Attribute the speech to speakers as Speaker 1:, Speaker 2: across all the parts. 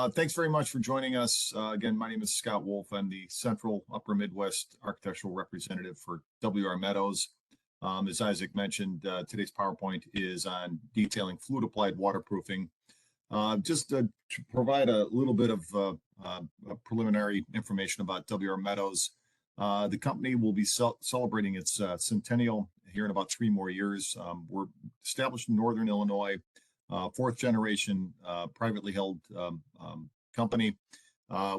Speaker 1: Thanks very much for joining us. Again, my name is Scott Wolff. I'm the Central Upper Midwest Architectural Representative for WR Meadows. As Isaac mentioned, today's PowerPoint is on detailing fluid applied waterproofing. Just to provide a little bit of preliminary information about WR Meadows, the company will be celebrating its centennial here in about 3 more years. We're established in Northern Illinois. Fourth generation privately held company.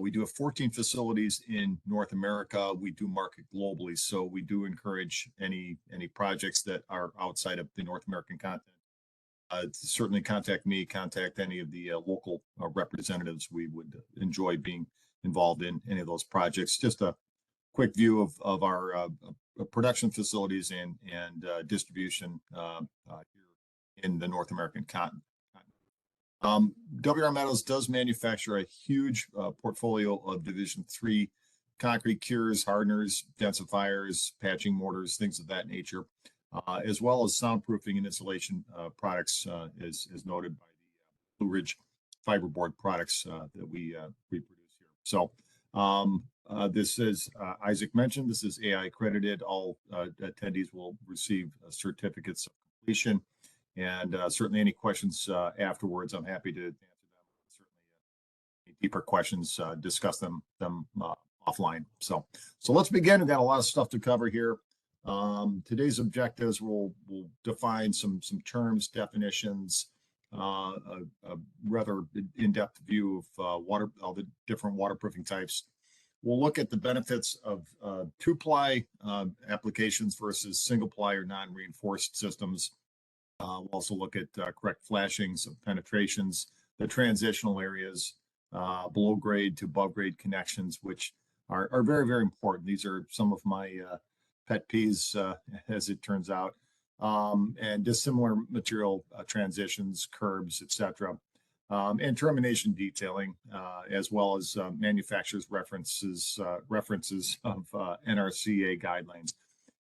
Speaker 1: We do have 14 facilities in North America. We do market globally, so we do encourage any projects that are outside of the North American continent. Certainly contact me, contact any of the local representatives. We would enjoy being involved in any of those projects. Just a quick view of our production facilities and distribution here in the North American continent. WR Meadows does manufacture a huge portfolio of Division III concrete cures, hardeners, densifiers, patching mortars, things of that nature, as well as soundproofing and insulation products, as noted by the Blue Ridge fiberboard products that we produce here. So this is, Isaac mentioned, this is AI accredited. All attendees will receive certificates of completion. And certainly any questions afterwards, I'm happy to answer them. Certainly any deeper questions, discuss them offline. So let's begin. We've got a lot of stuff to cover here. Today's objectives will define some terms, definitions, a rather in-depth view of all the different waterproofing types. We'll look at the benefits of two-ply applications versus single-ply or non-reinforced systems. We'll also look at correct flashings of penetrations, the transitional areas, below grade to above grade connections, which are very, very important. These are some of my pet peeves, as it turns out, and dissimilar material transitions, curbs, etc., and termination detailing, as well as manufacturers' references of NRCA guidelines.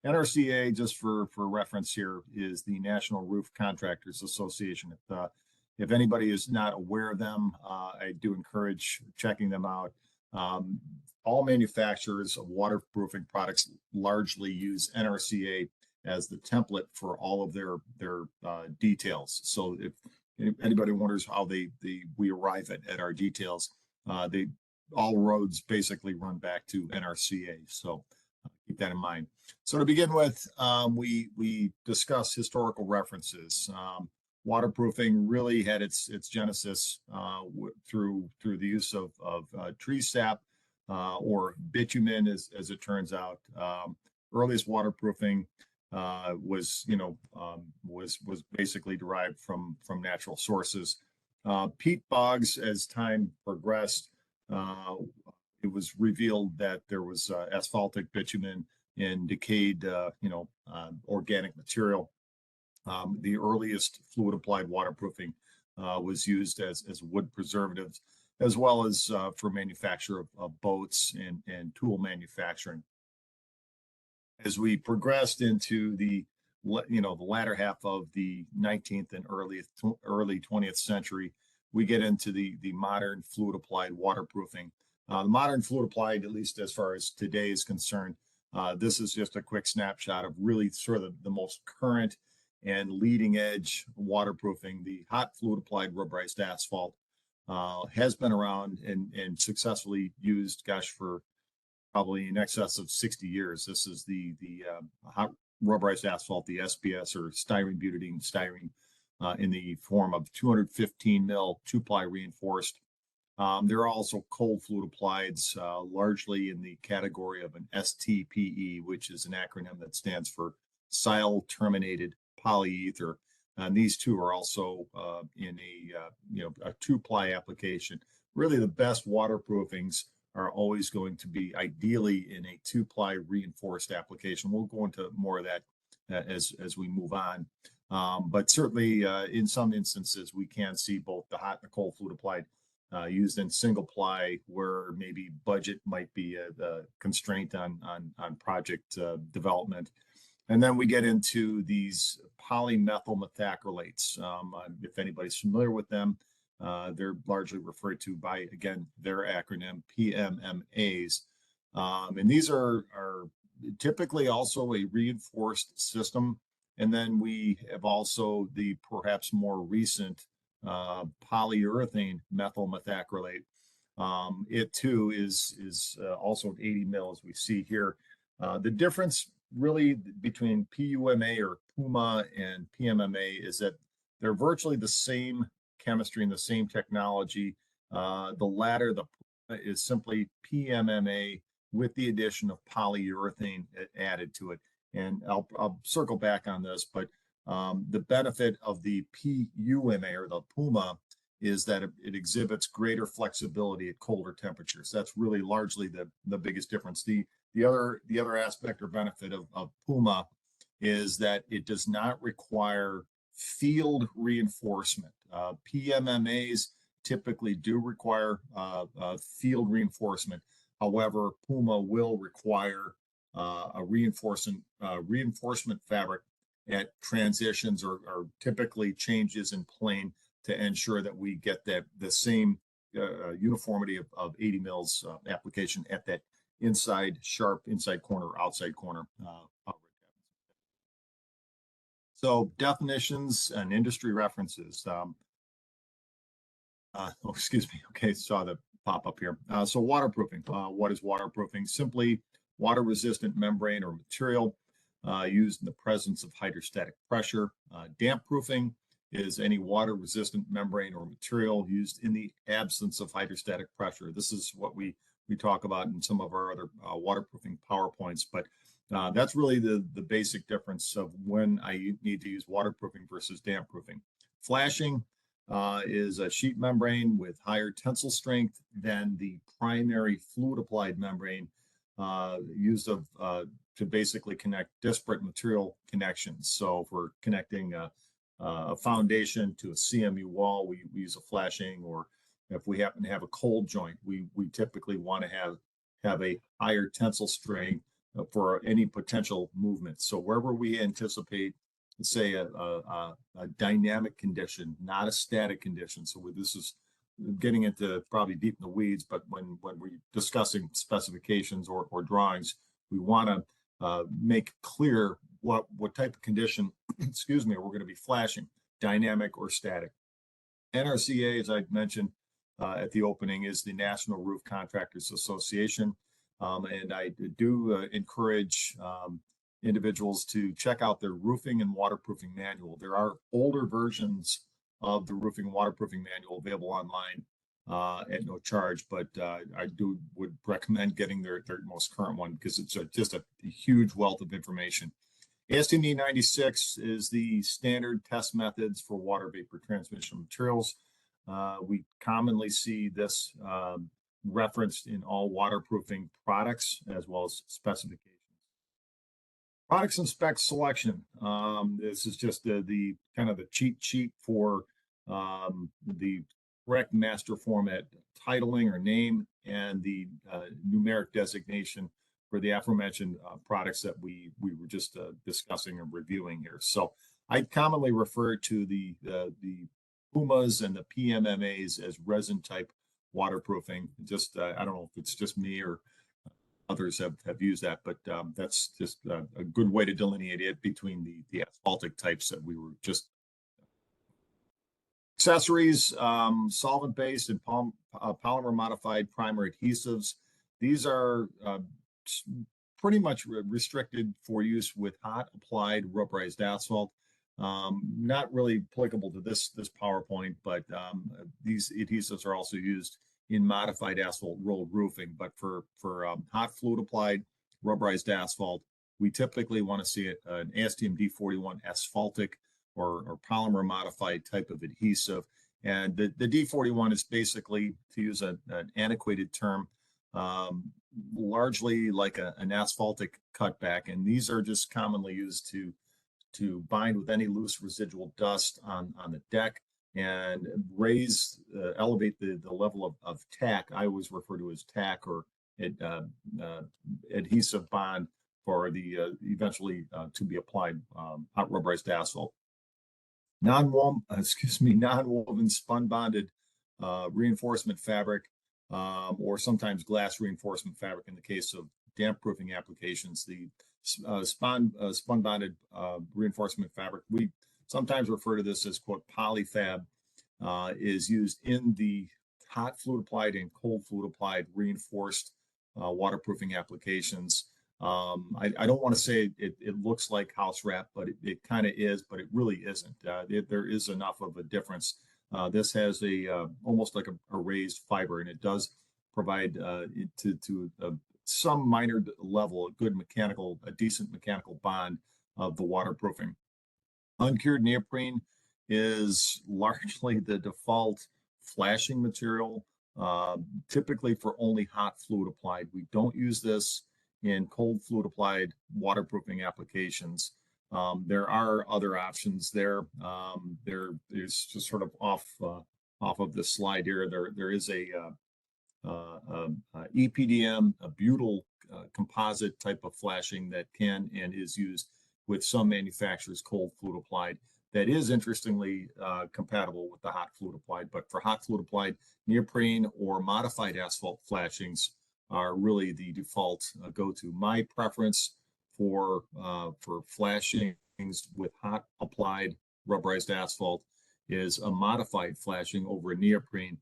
Speaker 1: NRCA, just for reference here, is the National Roof Contractors Association. If anybody is not aware of them, I do encourage checking them out. All manufacturers of waterproofing products largely use NRCA as the template for all of their details. So if anybody wonders how we arrive at our details, all roads basically run back to NRCA. So keep that in mind. So to begin with, we discuss historical references. Waterproofing really had its genesis through the use of tree sap or bitumen, as it turns out. Earliest waterproofing was basically derived from natural sources. Peat bogs, as time progressed, it was revealed that there was asphaltic bitumen in decayed, organic material. The earliest fluid applied waterproofing was used as wood preservatives, as well as for manufacture of boats and tool manufacturing. As we progressed into the latter half of the 19th and early 20th century, we get into the modern fluid applied waterproofing. The modern fluid applied, at least as far as today is concerned, this is just a quick snapshot of really sort of the most current and leading edge waterproofing. The hot fluid applied rubberized asphalt has been around and successfully used, for probably in excess of 60 years. This is the hot rubberized asphalt, the SBS, or styrene butadiene styrene, in the form of 215 mil 2-ply reinforced. There are also cold fluid applieds, largely in the category of an STPE, which is an acronym that stands for silyl terminated polyether. And these two are also in a 2-ply application. Really, the best waterproofings are always going to be ideally in a 2-ply reinforced application. We'll go into more of that as we move on. But certainly, in some instances, we can see both the hot and the cold fluid applied used in single ply, where maybe budget might be a constraint on project development. And then we get into these polymethyl methacrylates. If anybody's familiar with them, They're largely referred to by, again, their acronym PMMAs. And these are typically also a reinforced system. And then we have also the perhaps more recent polyurethane methyl methacrylate. It too is also an 80 mil, as we see here. The difference really between PUMA or PUMA and PMMA is that they're virtually the same chemistry and the same technology. The latter, the PUMA, is simply PMMA with the addition of polyurethane added to it. And I'll circle back on this, but the benefit of the PUMA or the PUMA is that it exhibits greater flexibility at colder temperatures. That's really largely the biggest difference. The other aspect or benefit of PUMA is that it does not require field reinforcement. PMMAs typically do require field reinforcement. However, PUMA will require a reinforcement fabric at transitions or typically changes in plane to ensure that we get the same uniformity of 80 mils application at that sharp inside corner, outside corner. So definitions and industry references. Excuse me. Okay, saw the pop up here. So waterproofing. What is waterproofing? Simply water-resistant membrane or material used in the presence of hydrostatic pressure. Damp proofing is any water-resistant membrane or material used in the absence of hydrostatic pressure. This is what we talk about in some of our other waterproofing PowerPoints, but that's really the basic difference of when I need to use waterproofing versus damp proofing. Flashing is a sheet membrane with higher tensile strength than the primary fluid-applied membrane used to basically connect disparate material connections. So if we're connecting a foundation to a CMU wall, we use a flashing, or if we happen to have a cold joint, we typically want to have a higher tensile strength for any potential movement. So wherever we anticipate, say, a dynamic condition, not a static condition. So this is getting into probably deep in the weeds, but when we're discussing specifications or drawings, we want to make clear what type of condition, excuse me, we're going to be flashing, dynamic or static. NRCA, as I mentioned at the opening, is the National Roof Contractors Association. And I do encourage individuals to check out their roofing and waterproofing manual. There are older versions of the roofing and waterproofing manual available online at no charge, but I would recommend getting their most current one because it's just a huge wealth of information. ASTM 96 is the standard test methods for water vapor transmission materials. We commonly see this referenced in all waterproofing products as well as specifications. Products and spec selection. This is just the kind of the cheat sheet for the correct master format titling or name and the numeric designation for the aforementioned products that we were just discussing and reviewing here. So I commonly refer to the PUMAs and the PMMAs as resin type waterproofing. Just I don't know if it's just me or others have used that, but that's just a good way to delineate it between the asphaltic types that we were just. Accessories, solvent-based and polymer modified primer adhesives. These are pretty much restricted for use with hot applied rubberized asphalt. Not really applicable to this PowerPoint, but these adhesives are also used in modified asphalt rolled roofing. But for hot fluid applied rubberized asphalt, we typically want to see an ASTM D41 asphaltic or polymer modified type of adhesive. And the D41 is basically, to use an antiquated term, largely like an asphaltic cutback. And these are just commonly used to bind with any loose residual dust on the deck and elevate the level of tack. I always refer to as tack or adhesive bond for the eventually to be applied hot rubberized asphalt. Non-woven spun bonded reinforcement fabric, or sometimes glass reinforcement fabric in the case of damp proofing applications. The spun bonded reinforcement fabric, we sometimes refer to this as, quote, polyfab, is used in the hot fluid applied and cold fluid applied reinforced waterproofing applications. I don't want to say it looks like house wrap, but it kind of is, but it really isn't. There is enough of a difference. This has almost like a raised fiber, and it does provide to some minor level a decent mechanical bond of the waterproofing. Uncured neoprene is largely the default flashing material, typically for only hot fluid applied. We don't use this in cold fluid applied waterproofing applications. There are other options there. There is just sort of off of the slide here. There is a EPDM, a butyl composite type of flashing that can and is used with some manufacturers cold fluid applied. That is interestingly compatible with the hot fluid applied, but for hot fluid applied, neoprene or modified asphalt flashings are really the default go-to. My preference for flashings with hot applied rubberized asphalt is a modified flashing over a neoprene,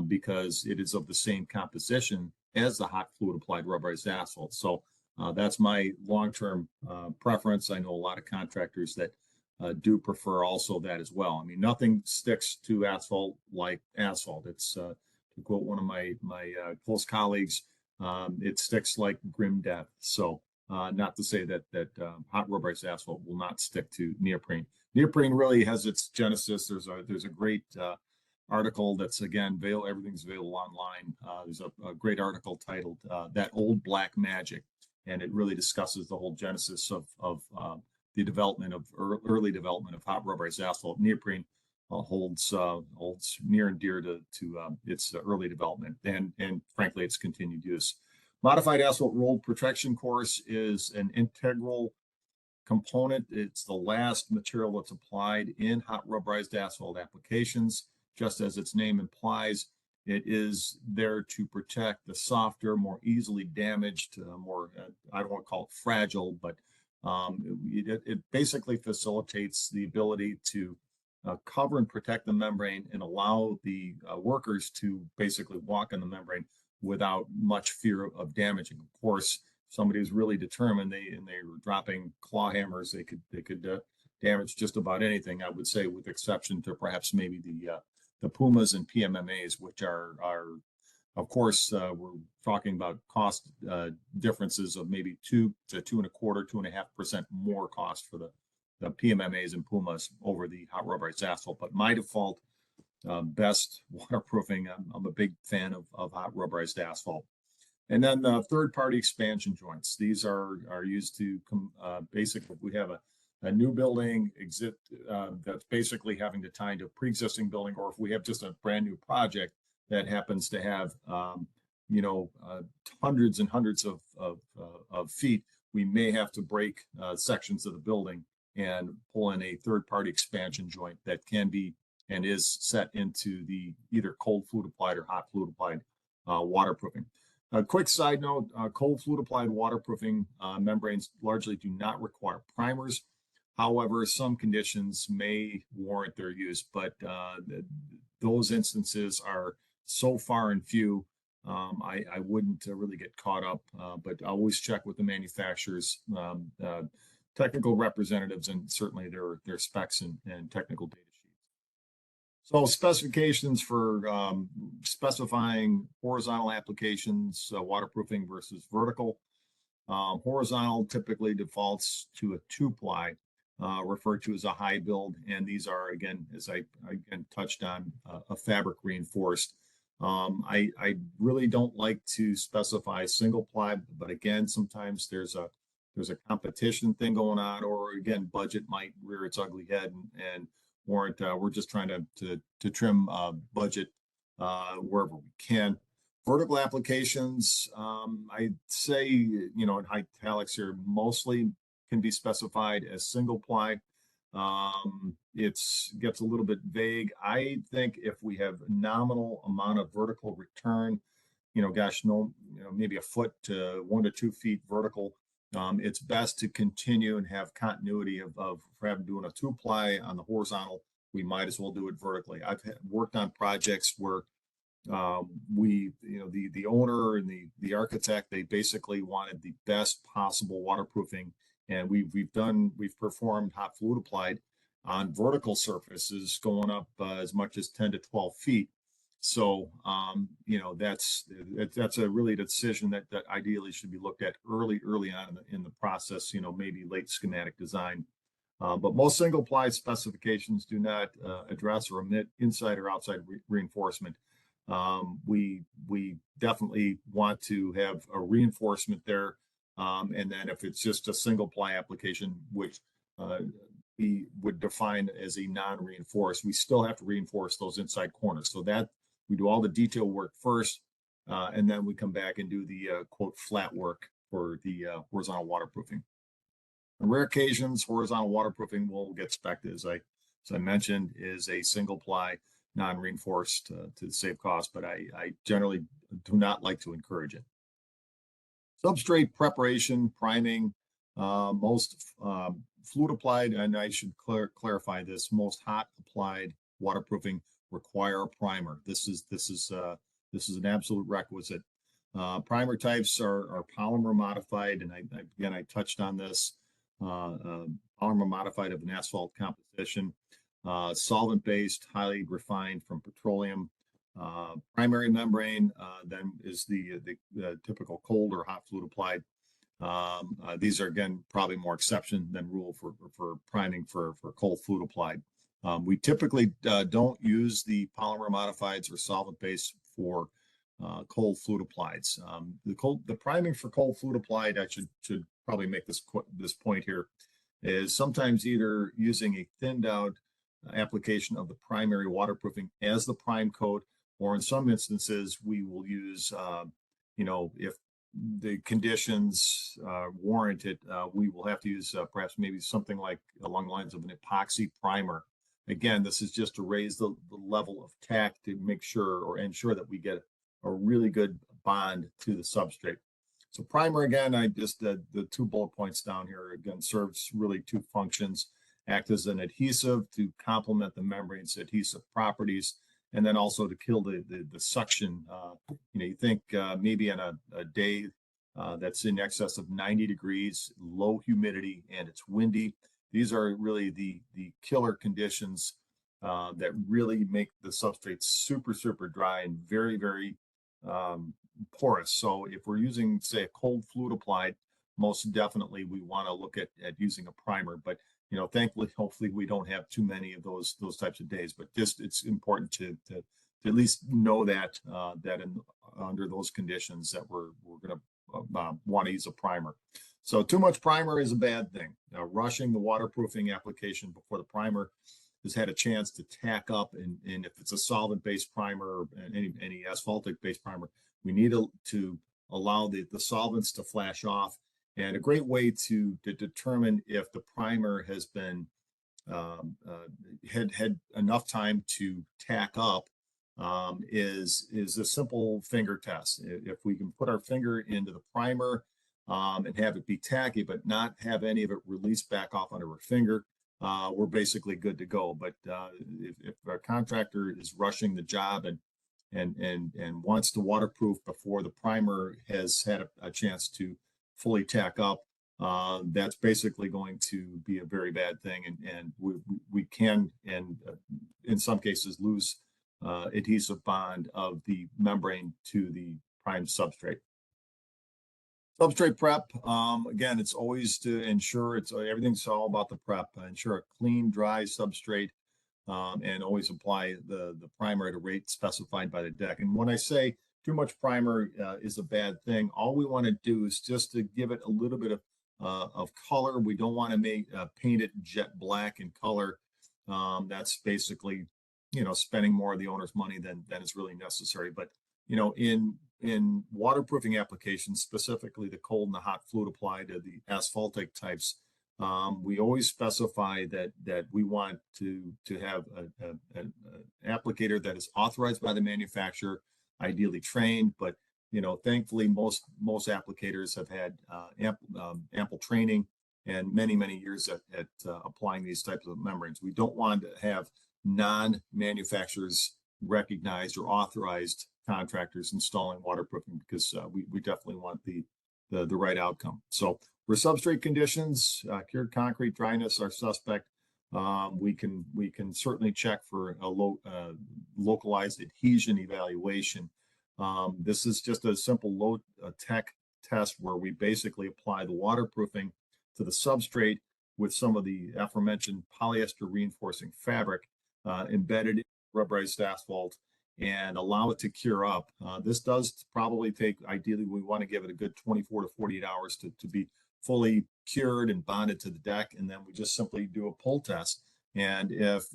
Speaker 1: because it is of the same composition as the hot fluid applied rubberized asphalt. So that's my long-term preference. I know a lot of contractors that do prefer also that as well. I mean, nothing sticks to asphalt like asphalt. It's to quote one of my close colleagues, it sticks like grim death. So not to say that hot rubberized asphalt will not stick to neoprene. Neoprene really has its genesis. There's a great article that's, again, everything's available online. There's a great article titled "That Old Black Magic," and it really discusses the whole genesis of the development of early development of hot rubberized asphalt. Neoprene holds near and dear to its early development and frankly its continued use. Modified asphalt rolled protection course is an integral component. It's the last material that's applied in hot rubberized asphalt applications. Just as its name implies, it is there to protect the softer, more easily damaged, I don't want to call it fragile, but it basically facilitates the ability to cover and protect the membrane and allow the workers to basically walk on the membrane without much fear of damaging. Of course, if somebody is really determined, they were dropping claw hammers, they could damage just about anything, I would say, with exception to perhaps maybe the Pumas and PMMAs, which are of course, we're talking about cost differences of maybe 2 to 2.25%, 2.5% more cost for the PMMAs and Pumas over the hot rubberized asphalt. But my default best waterproofing, I'm a big fan of hot rubberized asphalt. And then third-party expansion joints. These are used to basically, if we have a new building that's basically having to tie into a pre-existing building, or if we have just a brand new project that happens to have hundreds and hundreds of feet, we may have to break sections of the building and pull in a third-party expansion joint that can be and is set into the either cold fluid applied or hot fluid applied waterproofing. A quick side note, cold fluid applied waterproofing membranes largely do not require primers. However, some conditions may warrant their use, but those instances are so far and few, I wouldn't really get caught up, but always check with the manufacturers, technical representatives, and certainly their specs and technical data sheets. So specifications for specifying horizontal applications, waterproofing versus vertical. Horizontal typically defaults to a 2-ply, referred to as a high build, and these are, again, as I touched on, a fabric reinforced. I really don't like to specify single ply, but again, sometimes there's a competition thing going on, or again, budget might rear its ugly head and warrant. We're just trying to trim budget wherever we can. Vertical applications, I'd say, in italics here, mostly can be specified as single ply. It's gets a little bit vague. I think if we have nominal amount of vertical return, gosh, no, maybe a foot to 1 to 2 feet vertical. It's best to continue and have continuity of having doing a 2-ply on the horizontal. We might as well do it vertically. I've worked on projects where the owner and the architect, they basically wanted the best possible waterproofing, and we've performed hot fluid applied on vertical surfaces going up as much as 10 to 12 feet. So that's a really decision that ideally should be looked at early on in the process, maybe late schematic design. But most single ply specifications do not address or omit inside or outside reinforcement. We definitely want to have a reinforcement there. And then if it's just a single ply application, which we would define as a non-reinforced, we still have to reinforce those inside corners. So that we do all the detail work first, and then we come back and do the quote flat work for the horizontal waterproofing. On rare occasions, horizontal waterproofing will get spec'd, as I mentioned, is a single ply, non-reinforced to save cost, but I generally do not like to encourage it. Substrate preparation, priming, most fluid applied, and I should clarify this, most hot applied waterproofing require a primer. This is an absolute requisite. Primer types are polymer modified, and I touched on this. Polymer modified of an asphalt composition, solvent-based, highly refined from petroleum. Primary membrane then is the typical cold or hot fluid applied. These are, again, probably more exception than rule for priming for cold fluid applied. We typically don't use the polymer modifieds or solvent-based for cold fluid applieds. The priming for cold fluid applied, I should probably make this point here, is sometimes either using a thinned out application of the primary waterproofing as the prime coat, or in some instances we will use, if the conditions warrant it, we will have to use perhaps maybe something like along the lines of an epoxy primer. Again, this is just to raise the level of tack to make sure or ensure that we get a really good bond to the substrate. So primer, again, I just the 2 bullet points down here, again, serves really 2 functions: act as an adhesive to complement the membrane's adhesive properties, and then also to kill the suction. You think maybe on a day that's in excess of 90 degrees, low humidity, and it's windy. These are really the killer conditions that really make the substrate super, super dry and very, very porous. So if we're using, say, a cold fluid applied, most definitely we want to look at using a primer. But thankfully, hopefully, we don't have too many of those types of days. But just it's important to at least know that under those conditions that we're going to want to use a primer. So too much primer is a bad thing. Rushing the waterproofing application before the primer has had a chance to tack up, and if it's a solvent-based primer or any asphaltic-based primer, we need to allow the solvents to flash off. And a great way to determine if the primer has been had enough time to tack up is a simple finger test. If we can put our finger into the primer and have it be tacky, but not have any of it release back off onto our finger, we're basically good to go. But if a contractor is rushing the job and wants to waterproof before the primer has had a chance to fully tack up, that's basically going to be a very bad thing, and we can, and in some cases, lose adhesive bond of the membrane to the prime substrate. Substrate prep, again, it's always to ensure everything's all about the prep. Ensure a clean, dry substrate, and always apply the primer at a rate specified by the deck. And when I say too much primer is a bad thing, all we want to do is just to give it a little bit of color. We don't want to paint it jet black in color. That's basically, spending more of the owner's money than is really necessary. But in waterproofing applications, specifically the cold and the hot fluid applied to the asphaltic types, We always specify that we want to have an applicator that is authorized by the manufacturer, ideally trained. But thankfully, most applicators have had ample training and many years at applying these types of membranes. We don't want to have non-manufacturers recognized or authorized contractors installing waterproofing, because we definitely want the right outcome. So for substrate conditions, cured concrete dryness are suspect. We can certainly check for a localized adhesion evaluation. This is just a simple low tech test where we basically apply the waterproofing to the substrate with some of the aforementioned polyester reinforcing fabric embedded in rubberized asphalt, and allow it to cure up. This does probably take, ideally, we want to give it a good 24 to 48 hours to be fully cured and bonded to the deck. And then we just simply do a pull test. And if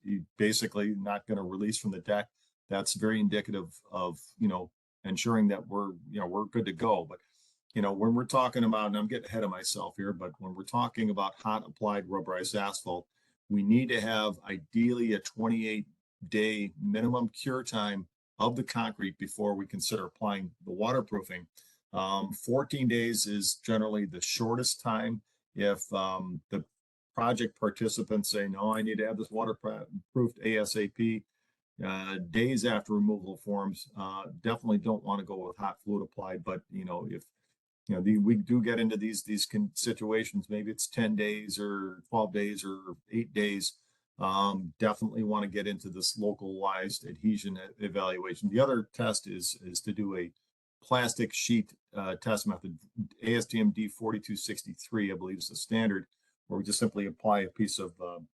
Speaker 1: you basically not going to release from the deck, that's very indicative of, ensuring that we're good to go. But, when we're talking about, and I'm getting ahead of myself here, but when we're talking about hot applied rubberized asphalt, we need to have ideally a 28-day minimum cure time of the concrete before we consider applying the waterproofing. 14 days is generally the shortest time. If the project participants say, no, I need to have this waterproofed ASAP, days after removal of forms, definitely don't want to go with hot fluid applied. But if we do get into these situations, maybe it's 10 days or 12 days or 8 days, definitely want to get into this localized adhesion evaluation. The other test is to do a plastic sheet test method. ASTM D4263, I believe, is the standard, where we just simply apply a piece of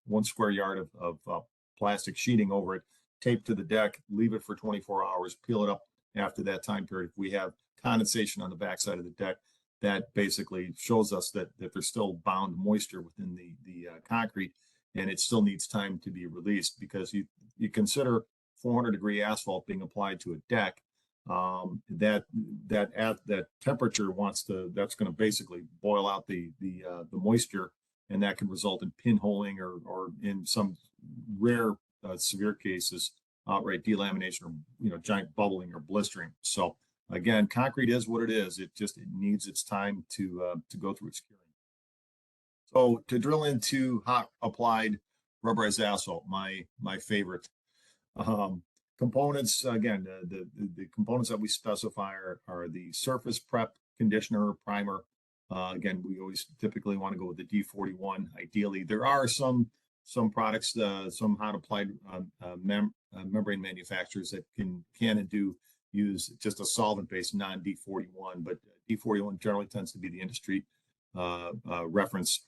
Speaker 1: 1 square yard of plastic sheeting over it, tape to the deck, leave it for 24 hours, peel it up after that time period. If we have condensation on the backside of the deck, that basically shows us that there's still bound moisture within the concrete, and it still needs time to be released. Because you consider 400-degree asphalt being applied to a deck, that temperature that's going to basically boil out the moisture, and that can result in pinholing or in some rare severe cases outright delamination, or giant bubbling or blistering. So again, concrete is what it is. It needs its time to go through its curing. So to drill into hot applied rubberized asphalt, my favorite. Components, again, the components that we specify are the surface prep, conditioner, primer. Again, we always typically want to go with the D41. Ideally, there are some products, some hot applied membrane manufacturers that can and do use just a solvent-based non-D41, but D41 generally tends to be the industry reference.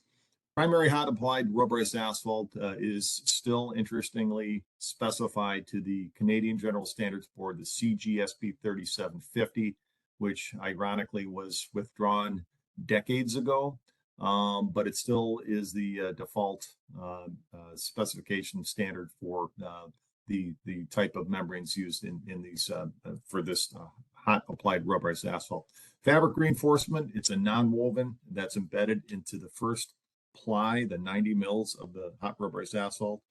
Speaker 1: Primary hot applied rubberized asphalt is still interestingly specified to the Canadian General Standards Board, the CGSP 3750, which ironically was withdrawn decades ago, but it still is the default specification standard for the type of membranes used in these for this hot applied rubberized asphalt. Fabric reinforcement, it's a non-woven that's embedded into the first ply, the 90 mils of the hot rubberized asphalt,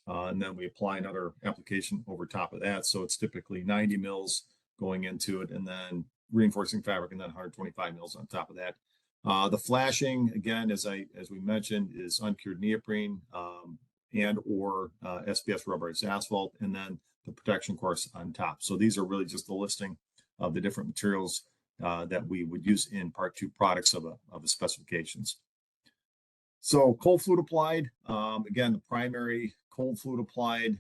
Speaker 1: and then we apply another application over top of that. So it's typically 90 mils going into it, and then reinforcing fabric, and then 125 mils on top of that. The flashing, again, as we mentioned, is uncured neoprene and or SPS rubberized asphalt, and then the protection course on top. So these are really just the listing of the different materials that we would use in Part 2 products of the specifications. So cold fluid applied, again, the primary cold fluid applied,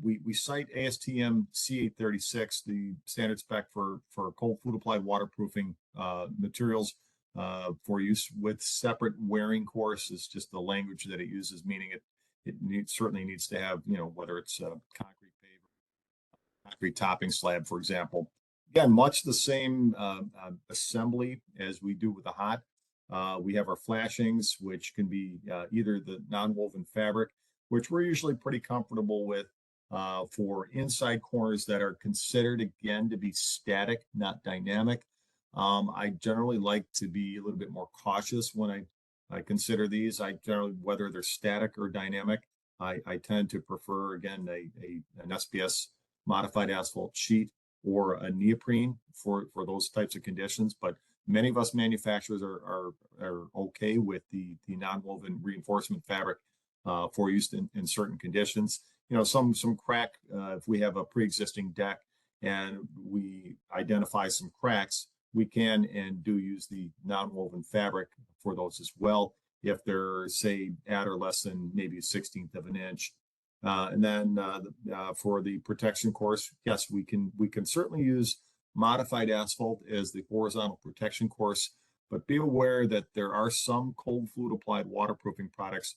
Speaker 1: we cite ASTM C836, the standard spec for cold fluid applied waterproofing materials for use with separate wearing course. Is just the language that it uses, meaning it certainly needs to have, whether it's concrete pave or concrete topping slab, for example. Again, much the same assembly as we do with the hot. We have our flashings, which can be either the non-woven fabric, which we're usually pretty comfortable with for inside corners that are considered, again, to be static, not dynamic. I generally like to be a little bit more cautious when I I consider these. I generally, whether they're static or dynamic, I tend to prefer, again, an SBS modified asphalt sheet or a neoprene for those types of conditions. But many of us manufacturers are okay with the non-woven reinforcement fabric for use in certain conditions. Some crack, if we have a pre-existing deck and we identify some cracks, we can and do use the non-woven fabric for those as well, if they're, say, at or less than maybe a 16th of an inch. And then for the protection course, yes, we can certainly use modified asphalt as the horizontal protection course, but be aware that there are some cold fluid applied waterproofing products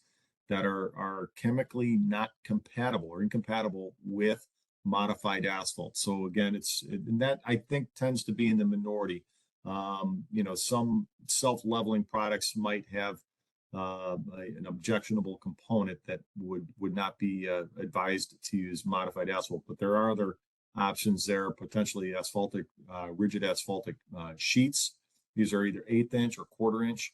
Speaker 1: that are chemically not compatible or incompatible with modified asphalt. So again, and that I think tends to be in the minority. Some self-leveling products might have an objectionable component that would not be advised to use modified asphalt, but there are other options there, potentially rigid asphaltic sheets. These are either 1/8 inch or 1/4 inch.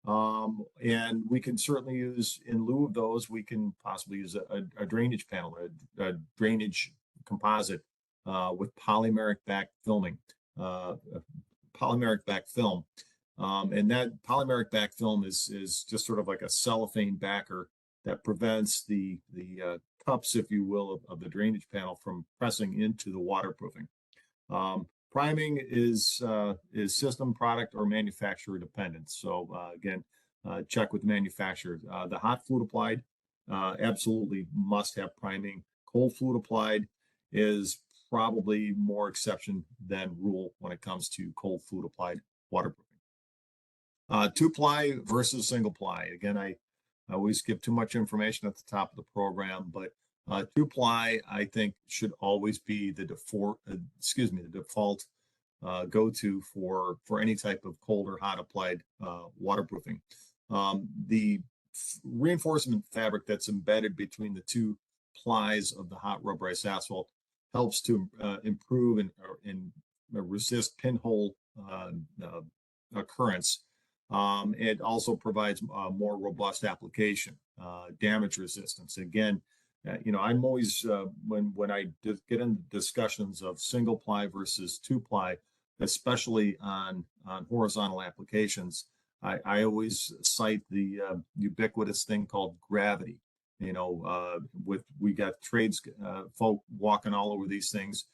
Speaker 1: And we can certainly use, in lieu of those, we can possibly use a drainage panel, a drainage composite with polymeric back filming, polymeric back film. And that polymeric back film is just sort of like a cellophane backer that prevents the cups, if you will, of the drainage panel from pressing into the waterproofing. Priming is system, product, or manufacturer dependent. So again, check with the manufacturer. The hot fluid applied absolutely must have priming. Cold fluid applied is probably more exception than rule when it comes to cold fluid applied waterproofing. 2-ply versus single ply. Again, I always give too much information at the top of the program, but 2-ply, I think, should always be the default go-to for any type of cold or hot applied waterproofing. The reinforcement fabric that's embedded between the two plies of the hot rubberized asphalt helps to improve and resist pinhole occurrence. It also provides more robust application, damage resistance. Again, I'm always when I get into discussions of single ply versus 2-ply, especially on horizontal applications, I always cite the ubiquitous thing called gravity. We got trades folk walking all over these things.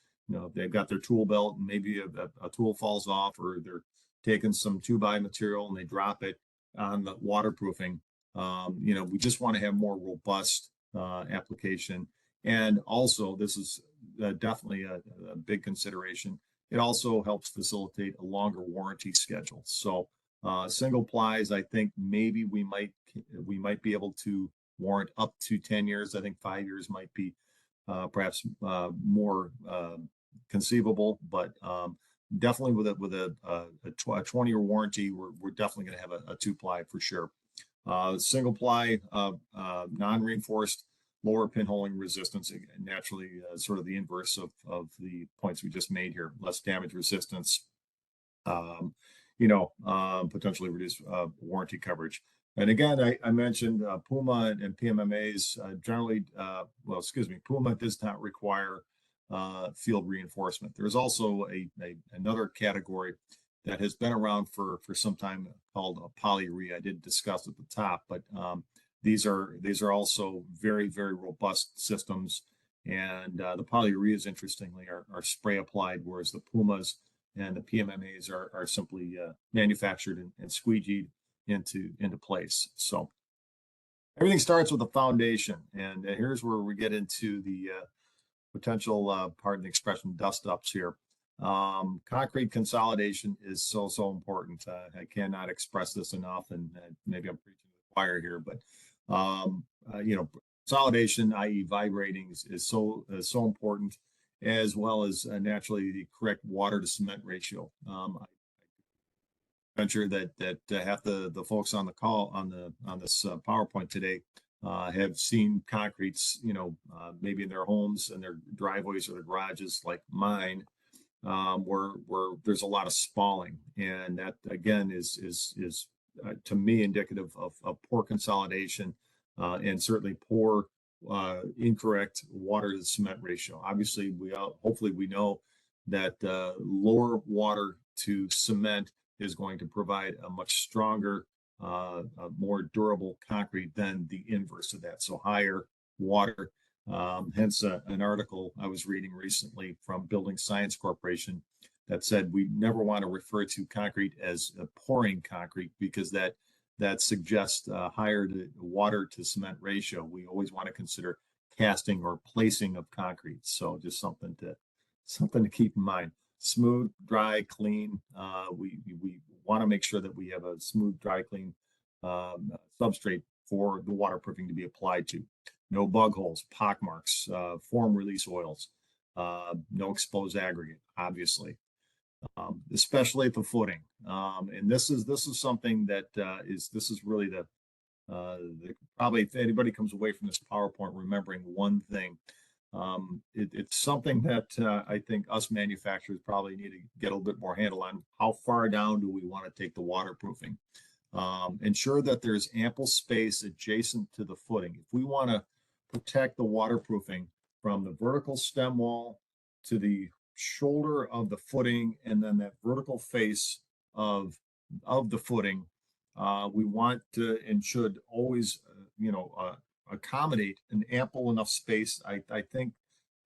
Speaker 1: They've got their tool belt and maybe a tool falls off, or they're taking some 2-by material and they drop it on the waterproofing. We just want to have more robust application. And also, this is definitely a big consideration. It also helps facilitate a longer warranty schedule. So single plies, I think maybe we might be able to warrant up to 10 years. I think 5 years might be perhaps more conceivable, but definitely with a 20-year warranty, we're definitely going to have a 2-ply for sure. Single ply, non-reinforced, lower pinholing resistance, naturally sort of the inverse of the points we just made here, less damage resistance, potentially reduce warranty coverage. And again, I mentioned Puma and PMMAs generally, Puma does not require field reinforcement. There's also another category that has been around for some time called polyurea. I did discuss at the top, but these are also very, very robust systems. And the polyureas, interestingly, are spray applied, whereas the Pumas and the PMMAs are simply manufactured and squeegeed into place. So everything starts with a foundation, and here's where we get into the potential, pardon the expression, dust ups here. Concrete consolidation is so important. I cannot express this enough, and maybe I'm preaching to the choir here, but consolidation, i.e., vibrating, is so important, as well as naturally the correct water to cement ratio. I venture that half the folks on the call on this PowerPoint today have seen concretes, maybe in their homes and their driveways or their garages, like mine, where there's a lot of spalling, and that again is to me, indicative of poor consolidation and certainly poor, incorrect water to cement ratio. Obviously, hopefully we know that lower water to cement is going to provide a much stronger, a more durable concrete than the inverse of that. So higher water. Hence, an article I was reading recently from Building Science Corporation that said we never want to refer to concrete as a pouring concrete because that suggests higher water to cement ratio. We always want to consider casting or placing of concrete. So just something to keep in mind. Smooth, dry, clean. We want to make sure that we have a smooth, dry, clean substrate for the waterproofing to be applied to. No bug holes, pock marks, form release oils, no exposed aggregate, obviously, especially at the footing. And this is something that this is really the probably if anybody comes away from this PowerPoint remembering one thing, it's something that I think us manufacturers probably need to get a little bit more handle on. How far down do we want to take the waterproofing? Ensure that there's ample space adjacent to the footing. If we want to protect the waterproofing from the vertical stem wall to the shoulder of the footing and then that vertical face of the footing, we want to and should always accommodate an ample enough space. I think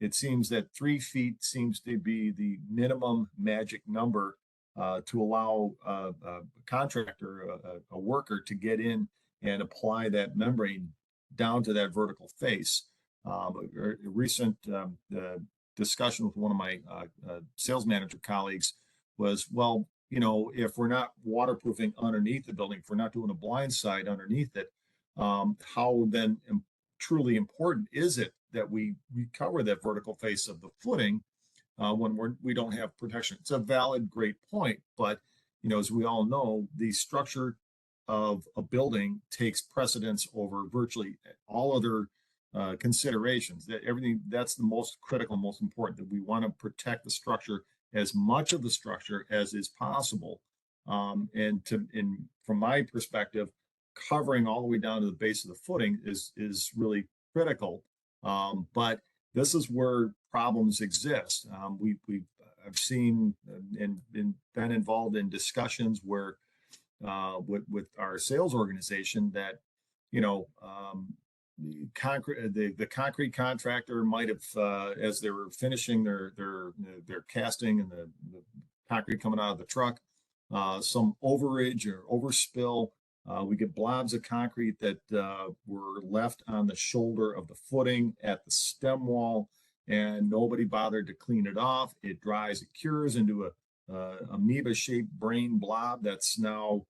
Speaker 1: it seems that 3 feet seems to be the minimum magic number to allow a contractor, a worker, to get in and apply that membrane down to that vertical face. A recent discussion with one of my sales manager colleagues was, well, if we're not waterproofing underneath the building, if we're not doing a blind side underneath it, how then truly important is it that we cover that vertical face of the footing when we don't have protection? It's a valid, great point, but as we all know, the structure of a building takes precedence over virtually all other considerations. That's the most critical, most important. That we want to protect the structure, as much of the structure as is possible, and from my perspective, covering all the way down to the base of the footing is really critical. But this is where problems exist. I've seen and been involved in discussions where with our sales organization that the concrete contractor might have as they were finishing their casting and the concrete coming out of the truck, some overage or overspill. We get blobs of concrete that were left on the shoulder of the footing at the stem wall, and nobody bothered to clean it off. It dries, it cures into a amoeba-shaped brain blob that's now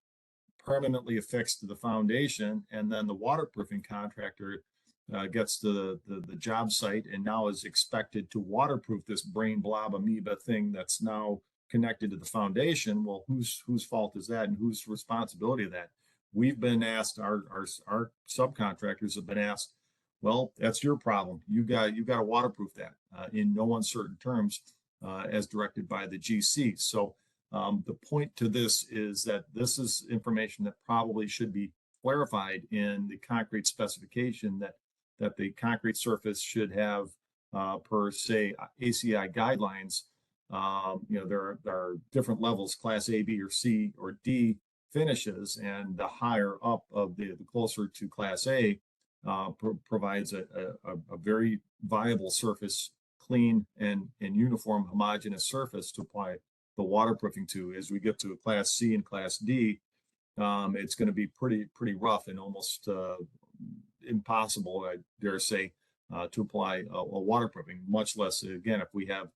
Speaker 1: permanently affixed to the foundation, and then the waterproofing contractor gets to the job site and now is expected to waterproof this brain blob amoeba thing that's now connected to the foundation. Well, whose fault is that, and whose responsibility of that? We've been asked, our subcontractors have been asked, well, that's your problem. You got to waterproof that in no uncertain terms, as directed by the GC. So the point to this is that this is information that probably should be clarified in the concrete specification, that the concrete surface should have per se ACI guidelines. There are different levels, class A, B, or C, or D finishes, and the higher up of the closer to class A provides a very viable surface, clean and uniform homogeneous surface to apply the waterproofing to. As we get to a class C and class D, it's going to be pretty rough and almost impossible, I dare say, to apply a waterproofing, much less, again, if we have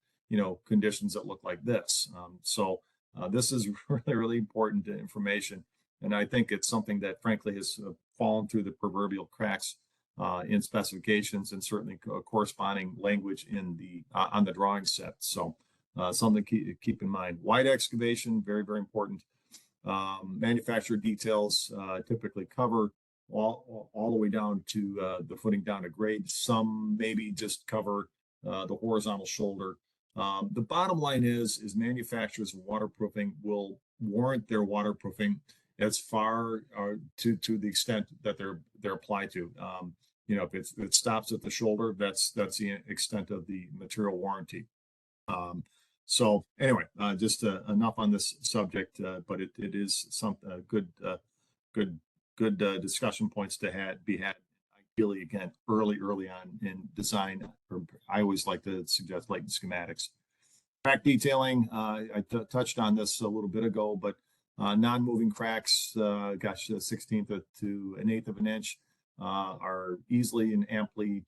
Speaker 1: conditions that look like this. So this is really important information, and I think it's something that frankly has fallen through the proverbial cracks in specifications, and certainly corresponding language in the on the drawing set. So something to keep in mind. Wide excavation, very, very important. Manufacturer details typically cover all the way down to the footing down to grade. Some maybe just cover the horizontal shoulder. The bottom line is manufacturers of waterproofing will warrant their waterproofing as far to the extent that they're applied to. If it stops at the shoulder, that's the extent of the material warranty. So anyway, just enough on this subject, but it is some good discussion points to be had. Ideally, again, early on in design. I always like to suggest light schematics. Crack detailing. I touched on this a little bit ago, but non-moving cracks, gosh, 1/16 to an eighth of an inch, are easily and amply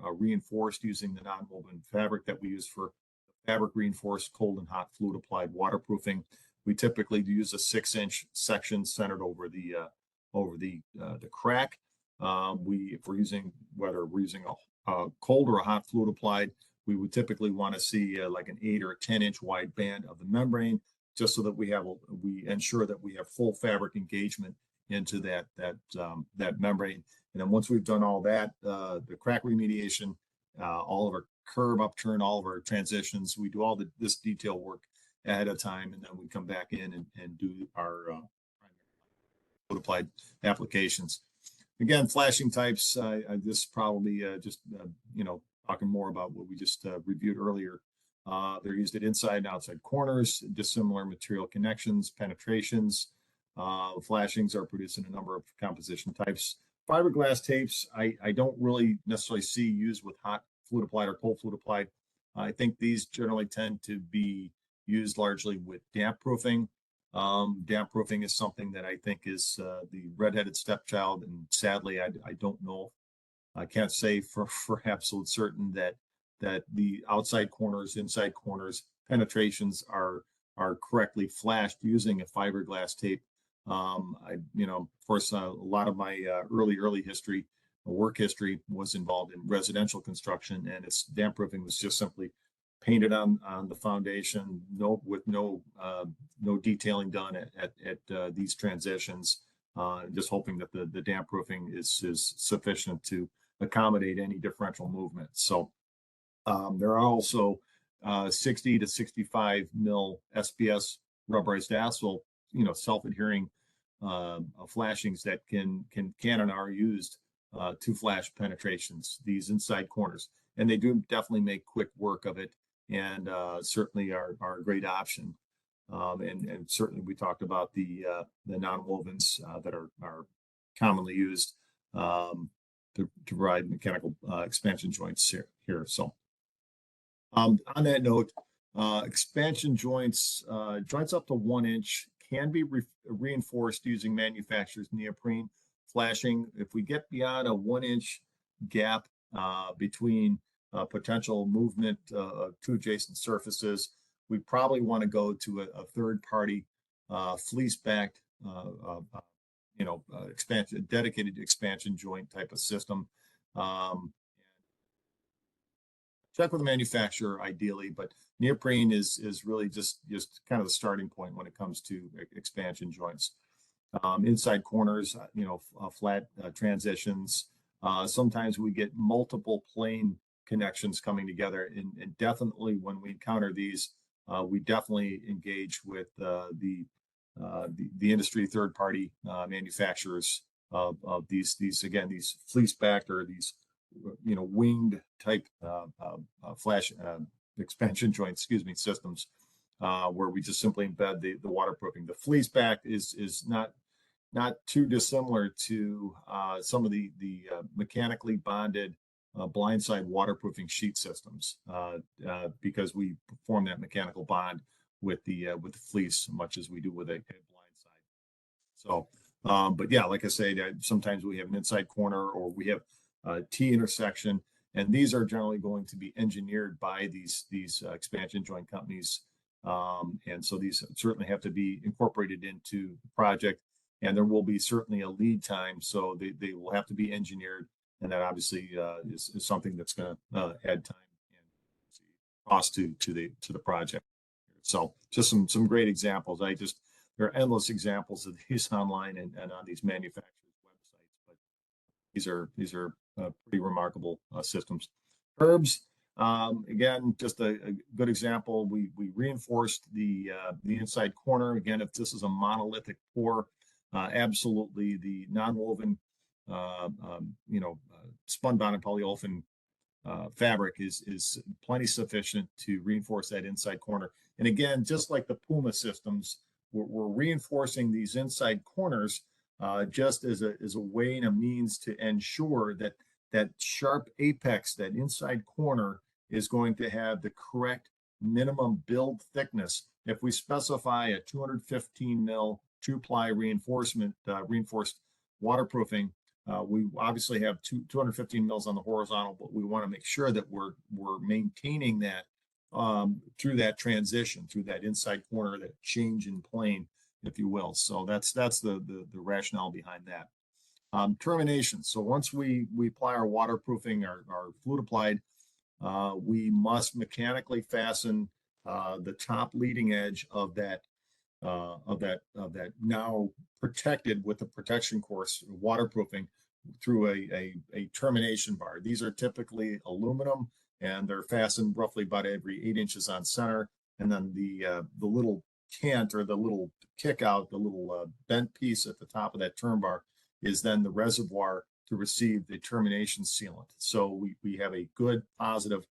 Speaker 1: reinforced using the non-woven fabric that we use for fabric reinforced cold and hot fluid applied waterproofing. We typically use a 6-inch section centered over the crack. Whether we're using a cold or a hot fluid applied, we would typically want to see like an 8 or a 10-inch wide band of the membrane, just so that we ensure that we have full fabric engagement into that membrane. And then once we've done all that, the crack remediation, all of our curb upturn, all of our transitions, we do all this detail work ahead of time, and then we come back in and do our applied applications. Again, flashing types, this probably just talking more about what we just reviewed earlier. They're used at inside and outside corners, dissimilar material connections, penetrations. Flashings are produced in a number of composition types. Fiberglass tapes, I don't really necessarily see used with hot fluid applied or cold fluid applied. I think these generally tend to be used largely with damp proofing. Damp proofing is something that I think is the redheaded stepchild, and sadly, I don't know. I can't say for absolute certain that the outside corners, inside corners, penetrations are correctly flashed using a fiberglass tape. Of course, a lot of my early history, work history, was involved in residential construction, and its damp proofing was just simply painted on the foundation, with no detailing done at these transitions, just hoping that the damp proofing is sufficient to accommodate any differential movement. So there are also 60 to 65 mil SPS rubberized asphalt, self-adhering flashings that can and are used to flash penetrations, these inside corners, and they do definitely make quick work of it, and certainly are a great option. And certainly we talked about the non-wovens that are commonly used to provide mechanical expansion joints here. So on that note, expansion joints up to 1 inch can be reinforced using manufacturer's neoprene flashing. If we get beyond a 1 inch gap between potential movement of two adjacent surfaces, we probably want to go to a third party fleece-backed dedicated expansion joint type of system. Check with the manufacturer ideally, but neoprene is really just kind of the starting point when it comes to expansion joints. Inside corners, flat transitions. Sometimes we get multiple plane connections coming together, and definitely when we encounter these, we definitely engage with the industry third-party manufacturers of these fleece backed or these winged type flash expansion joint systems, where we just simply embed the waterproofing. The fleece back is not too dissimilar to some of the mechanically bonded blindside waterproofing sheet systems, because we perform that mechanical bond with the fleece much as we do with a blindside. So, but yeah, like I say, sometimes we have an inside corner or we have a T intersection, and these are generally going to be engineered by these expansion joint companies, and so these certainly have to be incorporated into the project, and there will be certainly a lead time, so they will have to be engineered, and that obviously is something that's going to add time and cost to the project. So just some great examples. There are endless examples of these online and on these manufacturers' websites, but these are pretty remarkable systems. Curbs, again, just a good example. We reinforced the inside corner. Again, if this is a monolithic pour, absolutely the non-woven, spun bonded polyolefin fabric is plenty sufficient to reinforce that inside corner. And again, just like the Puma systems, we're reinforcing these inside corners just as a way and a means to ensure that that sharp apex, that inside corner, is going to have the correct minimum build thickness. If we specify a 215 mil two-ply reinforced waterproofing, we obviously have 215 mils on the horizontal, but we want to make sure that we're maintaining that through that transition, through that inside corner, that change in plane, if you will. So that's the rationale behind that. Termination. So once we apply our waterproofing, our fluid applied, we must mechanically fasten the top leading edge of that now protected with the protection course waterproofing through a termination bar. These are typically aluminum, and they're fastened roughly about every 8 inches on center. And then the little cant, or the little kick out, the little bent piece at the top of that term bar, is then the reservoir to receive the termination sealant. So we have a good, positive,